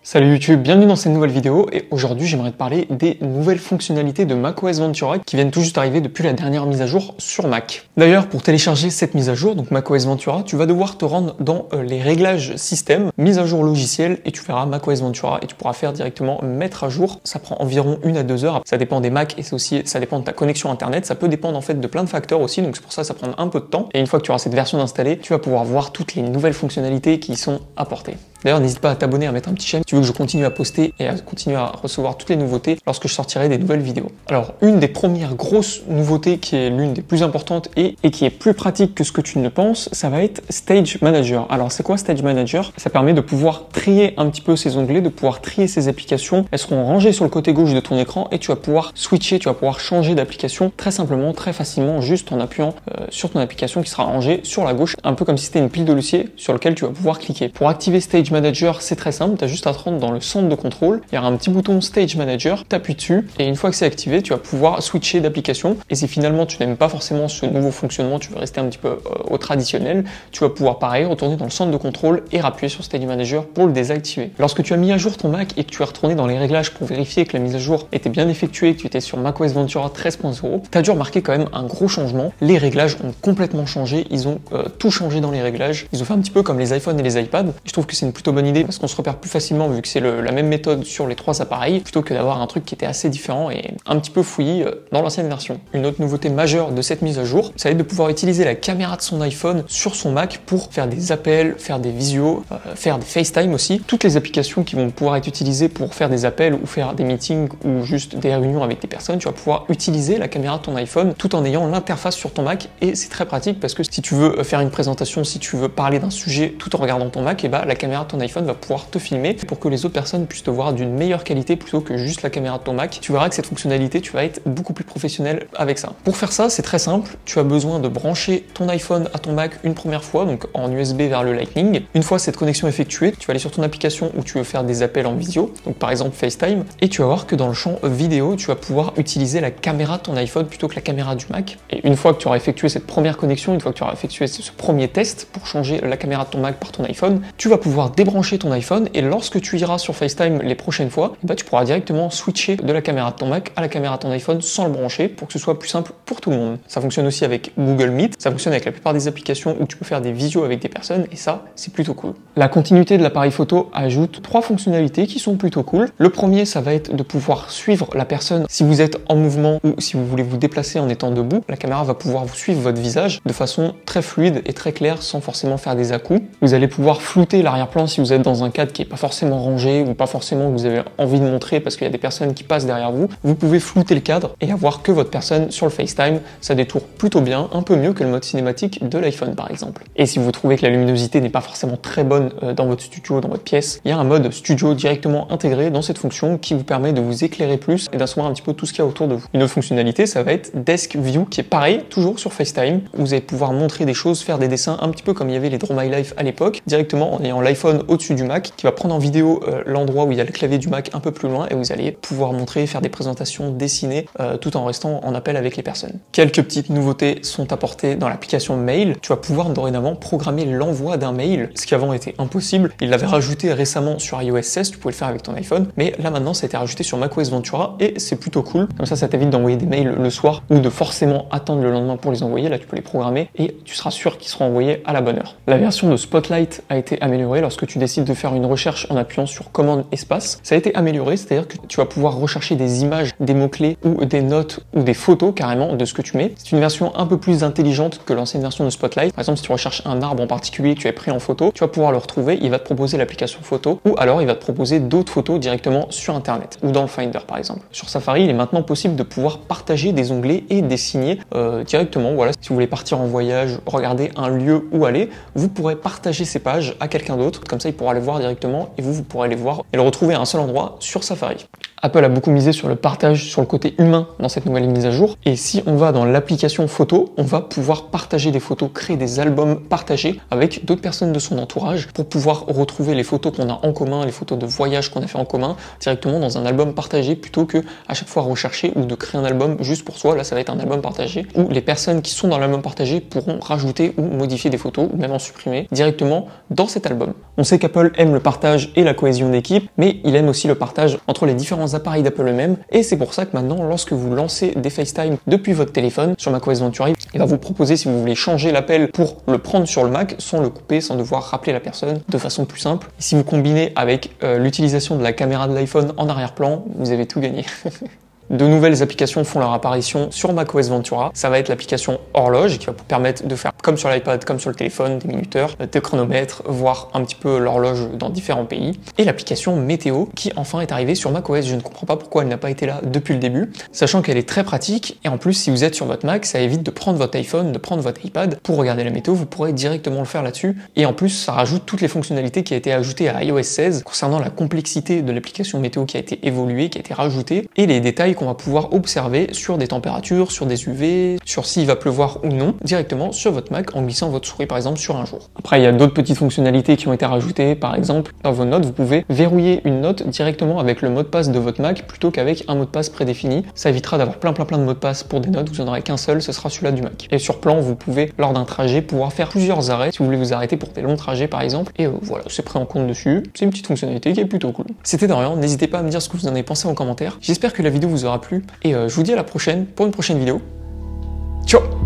Salut YouTube, bienvenue dans cette nouvelle vidéo et aujourd'hui j'aimerais te parler des nouvelles fonctionnalités de macOS Ventura qui viennent tout juste arriver depuis la dernière mise à jour sur Mac. D'ailleurs pour télécharger cette mise à jour, donc macOS Ventura, tu vas devoir te rendre dans les réglages système, mise à jour logiciel et tu verras macOS Ventura et tu pourras faire directement mettre à jour. Ça prend environ 1 à 2 heures, ça dépend des Mac et ça dépend de ta connexion internet, ça peut dépendre en fait de plein de facteurs aussi, donc c'est pour ça que ça prend un peu de temps. Et une fois que tu auras cette version installée, tu vas pouvoir voir toutes les nouvelles fonctionnalités qui y sont apportées. D'ailleurs, n'hésite pas à t'abonner, à mettre un petit j'aime si tu veux que je continue à poster et à continuer à recevoir toutes les nouveautés lorsque je sortirai des nouvelles vidéos. Alors, une des premières grosses nouveautés qui est l'une des plus importantes et qui est plus pratique que ce que tu ne penses, ça va être Stage Manager. Alors, c'est quoi Stage Manager? Ça permet de pouvoir trier un petit peu ces onglets, de pouvoir trier ces applications. Elles seront rangées sur le côté gauche de ton écran et tu vas pouvoir switcher, tu vas pouvoir changer d'application très simplement, très facilement, juste en appuyant sur ton application qui sera rangée sur la gauche, un peu comme si c'était une pile de dossiers sur lequel tu vas pouvoir cliquer. Pour activer Stage Manager, c'est très simple, tu as juste à te rendre dans le centre de contrôle, il y aura un petit bouton Stage Manager, tu appuies dessus et une fois que c'est activé, tu vas pouvoir switcher d'application. Et si finalement tu n'aimes pas forcément ce nouveau fonctionnement, tu veux rester un petit peu au traditionnel, tu vas pouvoir pareil retourner dans le centre de contrôle et appuyer sur Stage Manager pour le désactiver. Lorsque tu as mis à jour ton Mac et que tu es retourné dans les réglages pour vérifier que la mise à jour était bien effectuée, que tu étais sur macOS Ventura 13.0, tu as dû remarquer quand même un gros changement. Les réglages ont complètement changé, ils ont tout changé dans les réglages. Ils ont fait un petit peu comme les iPhones et les iPads. Je trouve que c'est une plutôt bonne idée parce qu'on se repère plus facilement vu que c'est la même méthode sur les 3 appareils plutôt que d'avoir un truc qui était assez différent et un petit peu fouillis dans l'ancienne version. Une autre nouveauté majeure de cette mise à jour, ça va être de pouvoir utiliser la caméra de son iPhone sur son Mac pour faire des appels, faire des visios, faire des FaceTime aussi. Toutes les applications qui vont pouvoir être utilisées pour faire des appels ou faire des meetings ou juste des réunions avec des personnes, tu vas pouvoir utiliser la caméra de ton iPhone tout en ayant l'interface sur ton Mac et c'est très pratique parce que si tu veux faire une présentation, si tu veux parler d'un sujet tout en regardant ton Mac, et bah la caméra de ton iPhone va pouvoir te filmer pour que les autres personnes puissent te voir d'une meilleure qualité plutôt que juste la caméra de ton Mac. Tu verras que cette fonctionnalité, tu vas être beaucoup plus professionnel avec ça. Pour faire ça, c'est très simple. Tu as besoin de brancher ton iPhone à ton Mac une première fois, donc en USB vers le Lightning. Une fois cette connexion effectuée, tu vas aller sur ton application où tu veux faire des appels en visio, donc par exemple FaceTime, et tu vas voir que dans le champ vidéo, tu vas pouvoir utiliser la caméra de ton iPhone plutôt que la caméra du Mac. Et une fois que tu auras effectué cette première connexion, une fois que tu auras effectué ce premier test pour changer la caméra de ton Mac par ton iPhone, tu vas pouvoir débrancher ton iPhone et lorsque tu iras sur FaceTime les prochaines fois, bah, tu pourras directement switcher de la caméra de ton Mac à la caméra de ton iPhone sans le brancher pour que ce soit plus simple pour tout le monde. Ça fonctionne aussi avec Google Meet, ça fonctionne avec la plupart des applications où tu peux faire des visios avec des personnes et ça, c'est plutôt cool. La continuité de l'appareil photo ajoute 3 fonctionnalités qui sont plutôt cool. Le premier, ça va être de pouvoir suivre la personne si vous êtes en mouvement ou si vous voulez vous déplacer en étant debout. La caméra va pouvoir vous suivre votre visage de façon très fluide et très claire sans forcément faire des à-coups. Vous allez pouvoir flouter l'arrière-plan si vous êtes dans un cadre qui n'est pas forcément rangé ou pas forcément que vous avez envie de montrer parce qu'il y a des personnes qui passent derrière vous. Vous pouvez flouter le cadre et avoir que votre personne sur le FaceTime. Ça détourne plutôt bien, un peu mieux que le mode cinématique de l'iPhone par exemple. Et si vous trouvez que la luminosité n'est pas forcément très bonne dans votre studio, dans votre pièce, il y a un mode studio directement intégré dans cette fonction qui vous permet de vous éclairer plus et d'asseoir un petit peu tout ce qu'il y a autour de vous. Une autre fonctionnalité, ça va être Desk View qui est pareil, toujours sur FaceTime. Vous allez pouvoir montrer des choses, faire des dessins un petit peu comme il y avait les Draw My Life à l'époque, directement en ayant l'iPhone au-dessus du Mac qui va prendre en vidéo l'endroit où il y a le clavier du Mac un peu plus loin et vous allez pouvoir montrer, faire des présentations, dessiner tout en restant en appel avec les personnes. Quelques petites nouveautés sont apportées dans l'application Mail. Tu vas pouvoir dorénavant programmer l'envoi d'un mail, ce qui avant était impossible. Ils l'avaient rajouté récemment sur iOS 16, tu pouvais le faire avec ton iPhone, mais là maintenant ça a été rajouté sur macOS Ventura et c'est plutôt cool. Comme ça t'évite d'envoyer des mails le soir ou de forcément attendre le lendemain pour les envoyer. Là tu peux les programmer et tu seras sûr qu'ils seront envoyés à la bonne heure. La version de Spotlight a été améliorée lorsque tu décides de faire une recherche en appuyant sur commande espace. Ça a été amélioré, c'est-à-dire que tu vas pouvoir rechercher des images, des mots-clés ou des notes ou des photos carrément de ce que tu mets. C'est une version un peu plus intelligente que l'ancienne version de Spotlight. Par exemple, si tu recherches un arbre en particulier que tu as pris en photo, tu vas pouvoir le retrouver, il va te proposer l'application photo ou alors il va te proposer d'autres photos directement sur internet ou dans le Finder par exemple. Sur Safari, il est maintenant possible de pouvoir partager des onglets et des signer directement. Voilà, si vous voulez partir en voyage, regarder un lieu où aller, vous pourrez partager ces pages à quelqu'un d'autre. Comme ça, il pourra les voir directement et vous pourrez les voir et le retrouver à un seul endroit sur Safari. Apple a beaucoup misé sur le partage, sur le côté humain dans cette nouvelle mise à jour. Et si on va dans l'application photo, on va pouvoir partager des photos, créer des albums partagés avec d'autres personnes de son entourage pour pouvoir retrouver les photos qu'on a en commun, les photos de voyage qu'on a fait en commun, directement dans un album partagé plutôt que à chaque fois rechercher ou de créer un album juste pour soi. Là, ça va être un album partagé où les personnes qui sont dans l'album partagé pourront rajouter ou modifier des photos ou même en supprimer directement dans cet album. On sait qu'Apple aime le partage et la cohésion d'équipe, mais il aime aussi le partage entre les différents appareils d'Apple eux-mêmes, et c'est pour ça que maintenant, lorsque vous lancez des FaceTime depuis votre téléphone sur macOS Ventura, il va vous proposer, si vous voulez changer l'appel pour le prendre sur le Mac, sans le couper, sans devoir rappeler la personne, de façon plus simple. Et si vous combinez avec l'utilisation de la caméra de l'iPhone en arrière-plan, vous avez tout gagné. De nouvelles applications font leur apparition sur macOS Ventura. Ça va être l'application Horloge qui va vous permettre de faire comme sur l'iPad, comme sur le téléphone, des minuteurs, des chronomètres, voir un petit peu l'horloge dans différents pays. Et l'application Météo qui enfin est arrivée sur macOS. Je ne comprends pas pourquoi elle n'a pas été là depuis le début, sachant qu'elle est très pratique. Et en plus, si vous êtes sur votre Mac, ça évite de prendre votre iPhone, de prendre votre iPad pour regarder la météo. Vous pourrez directement le faire là-dessus. Et en plus, ça rajoute toutes les fonctionnalités qui a été ajoutées à iOS 16 concernant la complexité de l'application Météo qui a été évoluée, qui a été rajoutée, et les détails qu'on va pouvoir observer sur des températures, sur des UV, sur s'il va pleuvoir ou non, directement sur votre Mac en glissant votre souris par exemple sur un jour. Après, il y a d'autres petites fonctionnalités qui ont été rajoutées. Par exemple, dans vos notes, vous pouvez verrouiller une note directement avec le mot de passe de votre Mac plutôt qu'avec un mot de passe prédéfini. Ça évitera d'avoir plein de mots de passe pour des notes. Vous n'en aurez qu'un seul, ce sera celui-là du Mac. Et sur plan, vous pouvez, lors d'un trajet, pouvoir faire plusieurs arrêts si vous voulez vous arrêter pour des longs trajets par exemple. Et voilà, c'est pris en compte dessus. C'est une petite fonctionnalité qui est plutôt cool. C'était Dorian, n'hésitez pas à me dire ce que vous en avez pensé en commentaire. J'espère que la vidéo vous aura plu et je vous dis à la prochaine pour une prochaine vidéo. Ciao!